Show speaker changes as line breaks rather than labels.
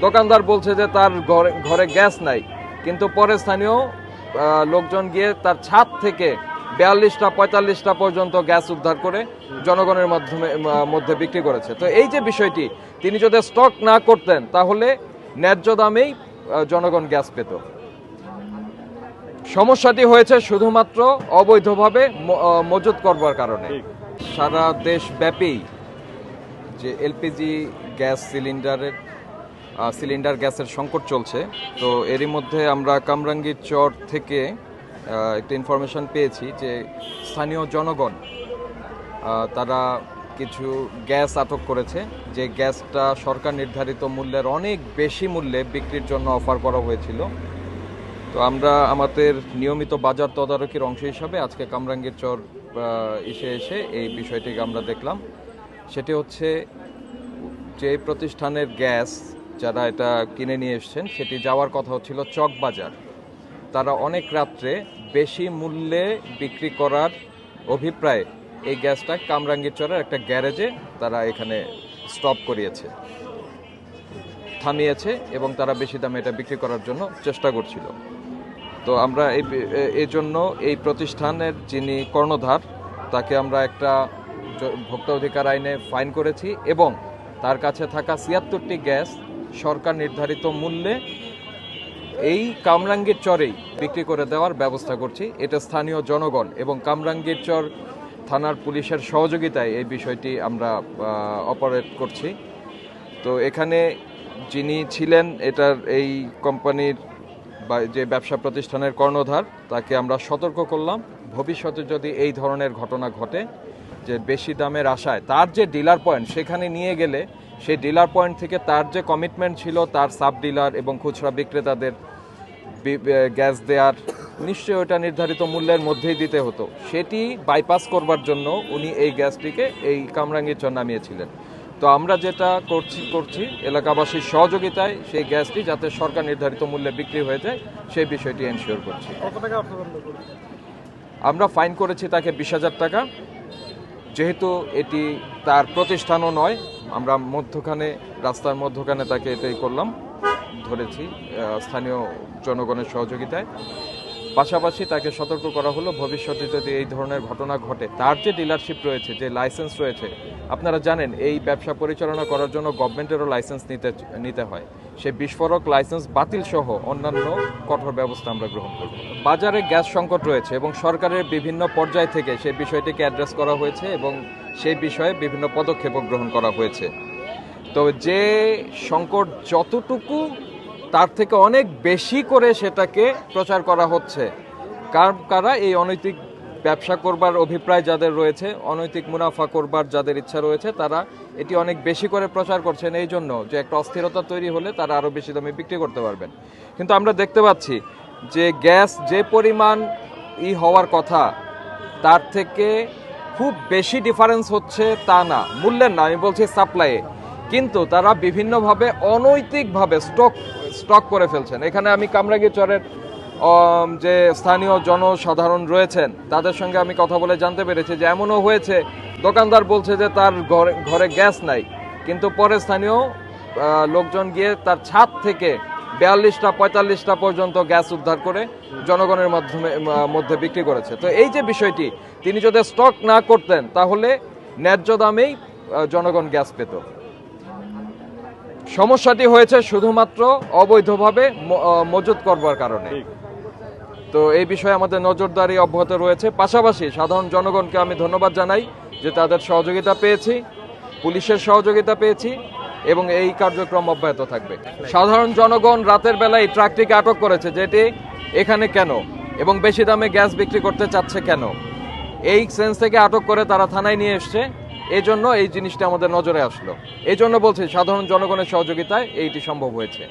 দোকানদার বলছে যে তার ঘরে গ্যাস নাই, কিন্তু পরে স্থানীয় লোকজন গিয়ে তার ছাদ থেকে 42টা 45টা পর্যন্ত গ্যাস উদ্ধার করে জনগণের মধ্যে বিক্রি করেছে। তো এই যে বিষয়টি, তিনি যদি স্টক না করতেন তাহলে ন্যায্য দামেই জনগণ গ্যাস পেত। সমস্যাটি হয়েছে শুধুমাত্র অবৈধভাবে মজুত করবার কারণে। সারা দেশব্যাপী যে এলপিজি গ্যাস সিলিন্ডার গ্যাসের সংকট চলছে, তো এরই মধ্যে আমরা কামরাঙ্গীর চর থেকে একটা ইনফরমেশন পেয়েছি যে স্থানীয় জনগণ তারা কিছু গ্যাস আটক করেছে, যে গ্যাসটা সরকার নির্ধারিত মূল্যের অনেক বেশি মূল্যে বিক্রির জন্য অফার করা হয়েছিল। তো আমরা আমাদের নিয়মিত বাজার তদারকির অংশ হিসাবে আজকে কামরাঙ্গীর চর এসে এই বিষয়টিকে আমরা দেখলাম। সেটি হচ্ছে যে প্রতিষ্ঠানের গ্যাস যারা এটা কিনে নিয়ে এসছেন সেটি যাওয়ার কথা হচ্ছিল চকবাজার, তারা অনেক রাত্রে বেশি মূল্যে বিক্রি করার অভিপ্রায়ে এই গ্যাসটা কামরাঙ্গীর চরের একটা গ্যারেজে তারা এখানে স্টপ থামিয়েছে এবং তারা বেশি দামে এটা বিক্রি করার জন্য চেষ্টা করছিল। তো আমরা এই জন্য এই প্রতিষ্ঠানের যিনি কর্ণধার তাকে আমরা একটা ভোক্তা অধিকার আইনে ফাইন করেছি এবং তার কাছে থাকা 76টি গ্যাস সরকার নির্ধারিত মূল্যে এই কামরাঙ্গীর চরেই বিক্রি করে দেওয়ার ব্যবস্থা করছি। এটা স্থানীয় জনগণ এবং কামরাঙ্গীর চর থানার পুলিশের সহযোগিতায় এই বিষয়টি আমরা অপারেট করছি। তো এখানে যিনি ছিলেন এটার এই কোম্পানির বা যে ব্যবসা প্রতিষ্ঠানের কর্ণধার, তাকে আমরা সতর্ক করলাম ভবিষ্যতে যদি এই ধরনের ঘটনা ঘটে যে বেশি দামের আশায় তার যে ডিলার পয়েন্ট সেখানে নিয়ে গেলে সেই ডিলার পয়েন্ট থেকে তার যে কমিটমেন্ট ছিল তার সাব ডিলার এবং খুচরা বিক্রেতাদের গ্যাস দেওয়ার নিশ্চয়ই ওটা নির্ধারিত মূল্যের মধ্যেই দিতে হতো, সেটি বাইপাস করবার জন্য উনি এই গ্যাসটিকে এই কামরাঙ্গীর চর নামিয়েছিলেন। তো আমরা যেটা করছি এলাকাবাসীর সহযোগিতায় সেই গ্যাসটি যাতে সরকার নির্ধারিত মূল্যে বিক্রি হয়ে যায় সেই বিষয়টি এনশিওর করছি। আমরা ফাইন করেছি তাকে 20,000 টাকা। যেহেতু এটি তার প্রতিষ্ঠানও নয়, আমরা রাস্তার মধ্যখানে তাকে এটাই ধরেছি স্থানীয় জনগণের সহযোগিতায়। পাশাপাশি তাকে সতর্ক করা হলো ভবিষ্যতে যদি এই ধরনের ঘটনা ঘটে, তার যে ডিলারশিপ রয়েছে, যে লাইসেন্স রয়েছে, আপনারা জানেন এই ব্যবসা পরিচালনা করার জন্য গভর্নমেন্টেরও লাইসেন্স নিতে হয়, সেই বিস্ফোরক লাইসেন্স বাতিল সহ অন্যান্য কঠোর ব্যবস্থা আমরা গ্রহণ করব। বাজারে গ্যাস সংকট রয়েছে এবং সরকারের বিভিন্ন পর্যায় থেকে সেই বিষয়টিকে অ্যাড্রেস করা হয়েছে এবং সেই বিষয়ে বিভিন্ন পদক্ষেপও গ্রহণ করা হয়েছে। তো যে সংকট যতটুকু তার থেকে অনেক বেশি করে সেটাকে প্রচার করা হচ্ছে, কারা এই অনৈতিক ব্যবসা করবার অভিপ্রায় যাদের রয়েছে, অনৈতিক মুনাফা করবার যাদের ইচ্ছা রয়েছে, তারা এটি অনেক বেশি করে প্রচার করছেন এই জন্য যে একটা অস্থিরতা তৈরি হলে তারা আরও বেশি দামে বিক্রি করতে পারবেন। কিন্তু আমরা দেখতে পাচ্ছি যে গ্যাস যে পরিমাণ হওয়ার কথা তার থেকে খুব বেশি ডিফারেন্স হচ্ছে তা না, মূল্যের না, আমি বলছি সাপ্লাইয়ে, কিন্তু তারা বিভিন্নভাবে অনৈতিকভাবে স্টক করে ফেলছেন। এখানে আমি কামরাঙ্গীর চরের যে স্থানীয় জনসাধারণ রয়েছেন তাদের সঙ্গে আমি কথা বলে জানতে পেরেছি যে এমনও হয়েছে দোকানদার বলছে যে তার ঘরে গ্যাস নাই, কিন্তু পরে স্থানীয় লোকজন গিয়ে তার ছাদ থেকে 42টা 45টা পর্যন্ত গ্যাস উদ্ধার করে জনগণের মধ্যে বিক্রি করেছে। তো এই যে বিষয়টি, তিনি যদি স্টক না করতেন তাহলে ন্যায্য দামেই জনগণ গ্যাস পেত। সমস্যাটি হয়েছে শুধুমাত্র অবৈধভাবে মজুত করবার কারণে। তো এই বিষয়ে আমাদের নজরদারি অব্যাহত রয়েছে। পাশাপাশি সাধারণ জনগণকে আমি ধন্যবাদ জানাই যে তাদের সহযোগিতা পেয়েছি, পুলিশের সহযোগিতা পেয়েছি এবং এই কার্যক্রম অব্যাহত থাকবে। সাধারণ জনগণ রাতের বেলায় এই ট্রাকটিকে আটক করেছে যেটি এখানে কেন এবং বেশি দামে গ্যাস বিক্রি করতে চাচ্ছে কেন, এই সেন্স থেকে আটক করে তারা থানায় নিয়ে এসছে। এই জন্য এই জিনিসটা আমাদের নজরে আসলো। এই জন্য বলছি সাধারণ জনগণের সহযোগিতায় এইটি সম্ভব হয়েছে।